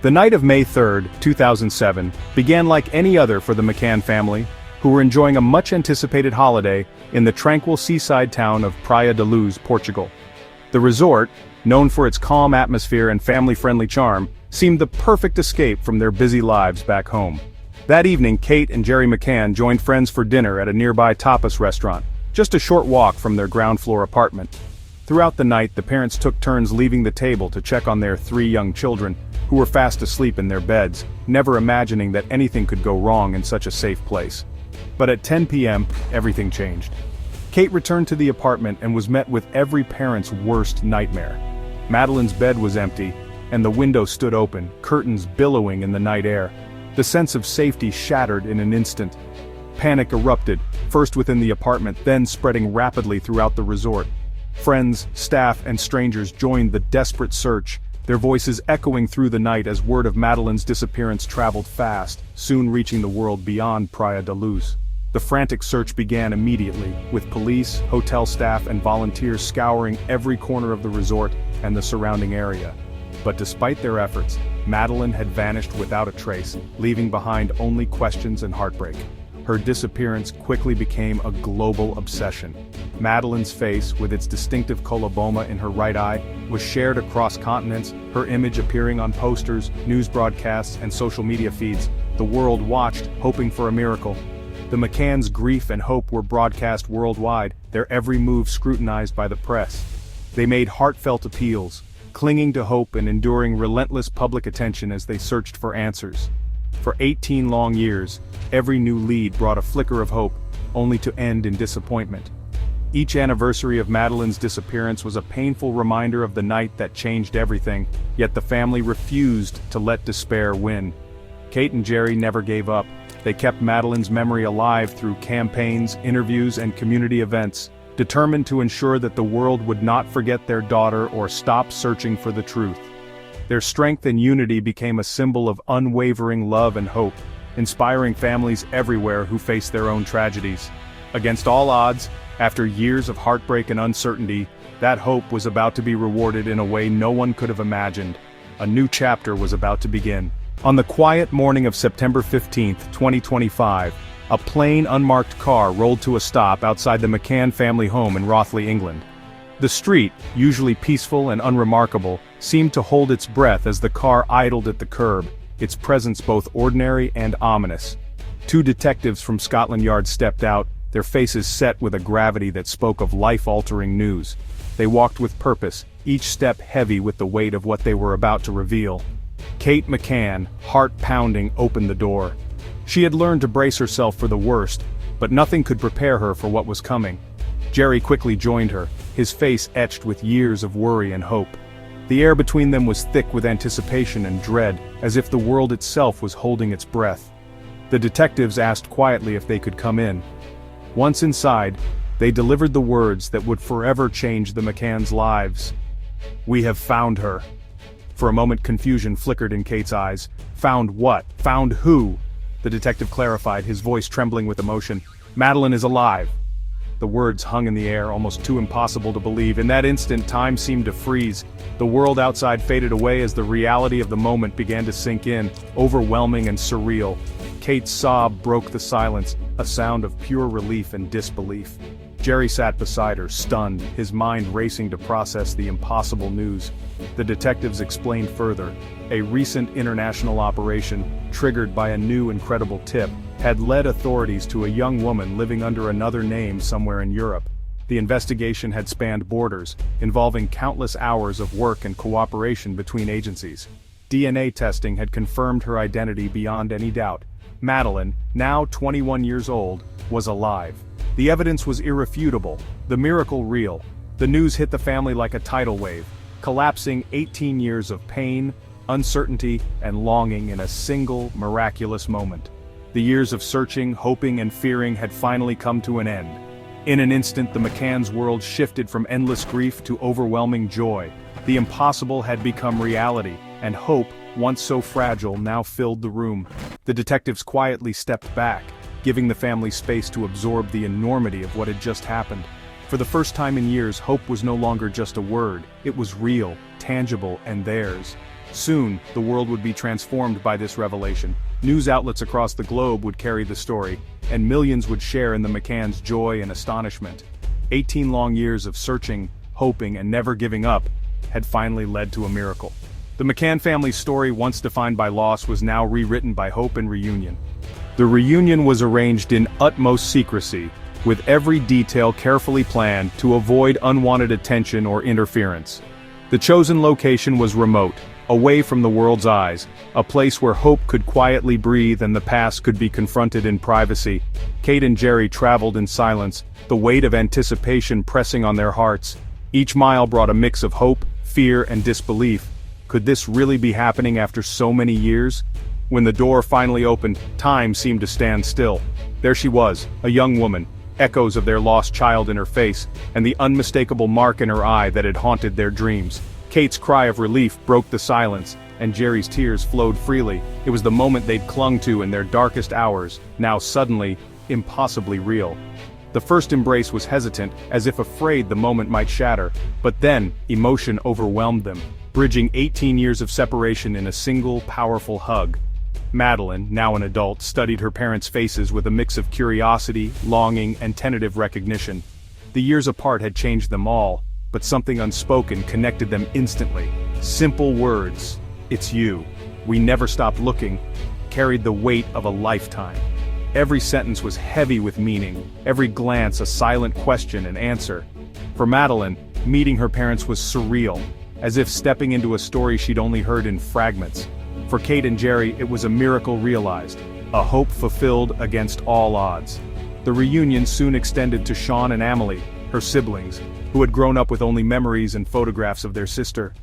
The night of May 3, 2007, began like any other for the McCann family, who were enjoying a much-anticipated holiday in the tranquil seaside town of Praia da Luz, Portugal. The resort, known for its calm atmosphere and family-friendly charm, seemed the perfect escape from their busy lives back home. That evening, Kate and Jerry McCann joined friends for dinner at a nearby tapas restaurant, just a short walk from their ground-floor apartment. Throughout the night, the parents took turns leaving the table to check on their 3 young children, who were fast asleep in their beds, never imagining that anything could go wrong in such a safe place. But at 10 p.m., everything changed. Kate returned to the apartment and was met with every parent's worst nightmare. Madeline's bed was empty, and the window stood open, curtains billowing in the night air. The sense of safety shattered in an instant. Panic erupted, first within the apartment, then spreading rapidly throughout the resort. Friends, staff, and strangers joined the desperate search, their voices echoing through the night as word of Madeline's disappearance traveled fast, soon reaching the world beyond Praia da Luz. The frantic search began immediately, with police, hotel staff, and volunteers scouring every corner of the resort and the surrounding area. But despite their efforts, Madeline had vanished without a trace, leaving behind only questions and heartbreak. Her disappearance quickly became a global obsession. Madeline's face, with its distinctive coloboma in her right eye, was shared across continents, her image appearing on posters, news broadcasts, and social media feeds. The world watched, hoping for a miracle. The McCann's grief and hope were broadcast worldwide, their every move scrutinized by the press. They made heartfelt appeals, clinging to hope and enduring relentless public attention as they searched for answers. For 18 long years, every new lead brought a flicker of hope, only to end in disappointment. Each anniversary of Madeline's disappearance was a painful reminder of the night that changed everything, yet the family refused to let despair win. Kate and Jerry never gave up. They kept Madeline's memory alive through campaigns, interviews, and community events, determined to ensure that the world would not forget their daughter or stop searching for the truth. Their strength and unity became a symbol of unwavering love and hope, inspiring families everywhere who face their own tragedies. Against all odds, after years of heartbreak and uncertainty, that hope was about to be rewarded in a way no one could have imagined. A new chapter was about to begin. On the quiet morning of September 15, 2025, a plain, unmarked car rolled to a stop outside the McCann family home in Rothley, England. The street, usually peaceful and unremarkable, seemed to hold its breath as the car idled at the curb, its presence both ordinary and ominous. 2 detectives from Scotland Yard stepped out, their faces set with a gravity that spoke of life-altering news. They walked with purpose, each step heavy with the weight of what they were about to reveal. Kate McCann, heart pounding, opened the door. She had learned to brace herself for the worst, but nothing could prepare her for what was coming. Jerry quickly joined her, his face etched with years of worry and hope. The air between them was thick with anticipation and dread, as if the world itself was holding its breath. The detectives asked quietly if they could come in. Once inside, they delivered the words that would forever change the McCann's lives. "We have found her." For a moment, confusion flickered in Kate's eyes. "Found what? Found who?" The detective clarified, his voice trembling with emotion. "Madeline is alive." The words hung in the air, almost too impossible to believe. In that instant, time seemed to freeze. The world outside faded away as the reality of the moment began to sink in, overwhelming and surreal. Kate's sob broke the silence, a sound of pure relief and disbelief. Jerry sat beside her, stunned, his mind racing to process the impossible news. The detectives explained further. A recent international operation, triggered by a new incredible tip, had led authorities to a young woman living under another name somewhere in Europe. The investigation had spanned borders, involving countless hours of work and cooperation between agencies. DNA testing had confirmed her identity beyond any doubt. Madeline, now 21 years old, was alive. The evidence was irrefutable, the miracle real. The news hit the family like a tidal wave, collapsing 18 years of pain, uncertainty, and longing in a single, miraculous moment. The years of searching, hoping, and fearing had finally come to an end. In an instant, the McCann's world shifted from endless grief to overwhelming joy. The impossible had become reality, and hope, once so fragile, now filled the room. The detectives quietly stepped back, giving the family space to absorb the enormity of what had just happened. For the first time in years, hope was no longer just a word, it was real, tangible, and theirs. Soon, the world would be transformed by this revelation. News outlets across the globe would carry the story, and millions would share in the McCann's joy and astonishment. 18 long years of searching, hoping, and never giving up had finally led to a miracle. The McCann family's story, once defined by loss, was now rewritten by hope and reunion. The reunion was arranged in utmost secrecy, with every detail carefully planned to avoid unwanted attention or interference. The chosen location was remote, away from the world's eyes, a place where hope could quietly breathe and the past could be confronted in privacy. Kate and Jerry traveled in silence, the weight of anticipation pressing on their hearts. Each mile brought a mix of hope, fear, and disbelief. Could this really be happening after so many years? When the door finally opened, time seemed to stand still. There she was, a young woman, echoes of their lost child in her face, and the unmistakable mark in her eye that had haunted their dreams. Kate's cry of relief broke the silence, and Jerry's tears flowed freely. It was the moment they'd clung to in their darkest hours, now suddenly, impossibly real. The first embrace was hesitant, as if afraid the moment might shatter, but then, emotion overwhelmed them, bridging 18 years of separation in a single, powerful hug. Madeline, now an adult, studied her parents' faces with a mix of curiosity, longing, and tentative recognition. The years apart had changed them all, but something unspoken connected them instantly. Simple words, "It's you. We never stopped looking," carried the weight of a lifetime. Every sentence was heavy with meaning, every glance a silent question and answer. For Madeline, meeting her parents was surreal, as if stepping into a story she'd only heard in fragments. For Kate and Jerry, it was a miracle realized, a hope fulfilled against all odds. The reunion soon extended to Sean and Amelie, her siblings, who had grown up with only memories and photographs of their sister.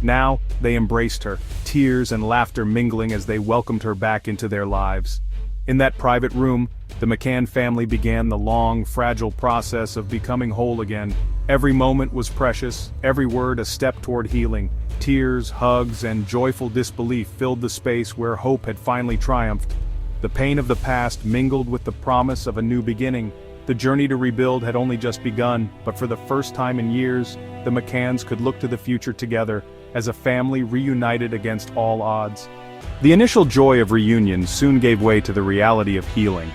Now, they embraced her, tears and laughter mingling as they welcomed her back into their lives. In that private room, the McCann family began the long, fragile process of becoming whole again. Every moment was precious, every word a step toward healing. Tears, hugs, and joyful disbelief filled the space where hope had finally triumphed. The pain of the past mingled with the promise of a new beginning. The journey to rebuild had only just begun, but for the first time in years, the McCanns could look to the future together, as a family reunited against all odds. The initial joy of reunion soon gave way to the reality of healing.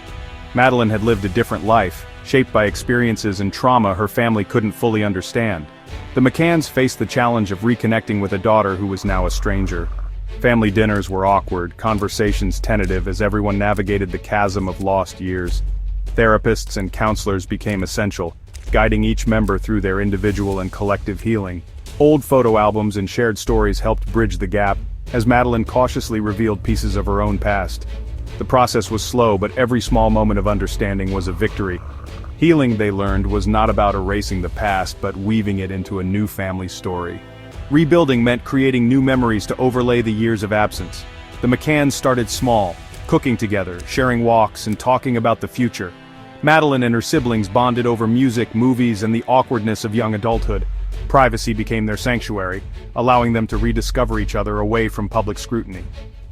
Madeline had lived a different life, shaped by experiences and trauma her family couldn't fully understand. The McCanns faced the challenge of reconnecting with a daughter who was now a stranger. Family dinners were awkward, conversations tentative as everyone navigated the chasm of lost years. Therapists and counselors became essential, guiding each member through their individual and collective healing. Old photo albums and shared stories helped bridge the gap, as Madeline cautiously revealed pieces of her own past. The process was slow, but every small moment of understanding was a victory. Healing, they learned, was not about erasing the past, but weaving it into a new family story. Rebuilding meant creating new memories to overlay the years of absence. The McCanns started small, cooking together, sharing walks, and talking about the future. Madeline and her siblings bonded over music, movies, and the awkwardness of young adulthood. Privacy became their sanctuary, allowing them to rediscover each other away from public scrutiny.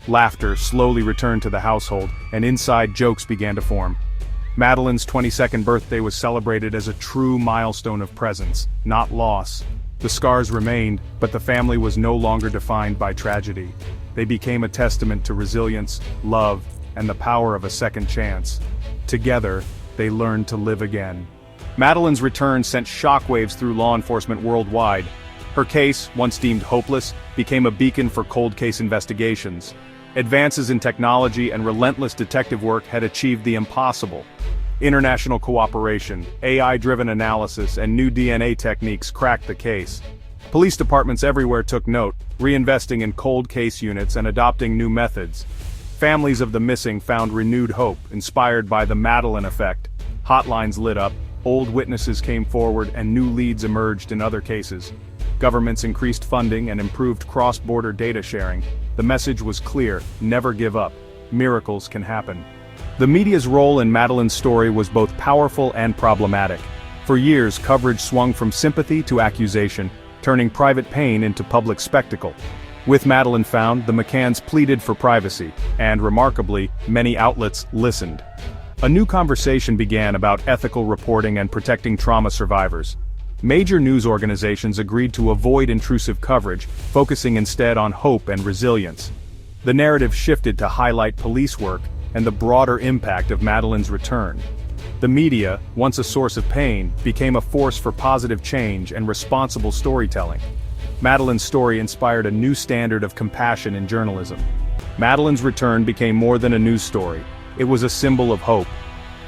Laughter slowly returned to the household, and inside jokes began to form. Madeline's 22nd birthday was celebrated as a true milestone of presence, not loss. The scars remained, but the family was no longer defined by tragedy. They became a testament to resilience, love, and the power of a second chance. Together, they learned to live again. Madeline's return sent shockwaves through law enforcement worldwide. Her case, once deemed hopeless, became a beacon for cold case investigations. Advances in technology and relentless detective work had achieved the impossible. International cooperation, AI-driven analysis, and new DNA techniques cracked the case. Police departments everywhere took note, reinvesting in cold case units and adopting new methods. Families of the missing found renewed hope, inspired by the Madeline effect. Hotlines lit up, old witnesses came forward, and new leads emerged in other cases. Governments increased funding and improved cross-border data sharing. The message was clear: never give up. Miracles can happen. The media's role in Madeline's story was both powerful and problematic. For years, coverage swung from sympathy to accusation, turning private pain into public spectacle. With Madeline found, the McCanns pleaded for privacy, and remarkably, many outlets listened. A new conversation began about ethical reporting and protecting trauma survivors. Major news organizations agreed to avoid intrusive coverage, focusing instead on hope and resilience. The narrative shifted to highlight police work and the broader impact of Madeline's return. The media, once a source of pain, became a force for positive change and responsible storytelling. Madeline's story inspired a new standard of compassion in journalism. Madeline's return became more than a news story. It was a symbol of hope.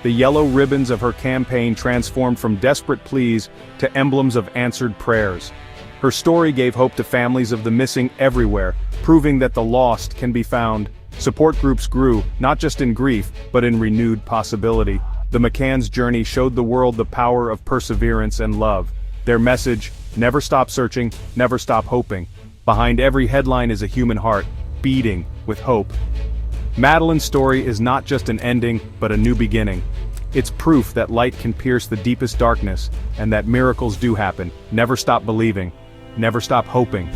The yellow ribbons of her campaign transformed from desperate pleas to emblems of answered prayers. Her story gave hope to families of the missing everywhere, proving that the lost can be found. Support groups grew, not just in grief, but in renewed possibility. The McCann's journey showed the world the power of perseverance and love. Their message, never stop searching, never stop hoping. Behind every headline is a human heart, beating with hope. Madeline's story is not just an ending, but a new beginning. It's proof that light can pierce the deepest darkness, and that miracles do happen. Never stop believing. Never stop hoping.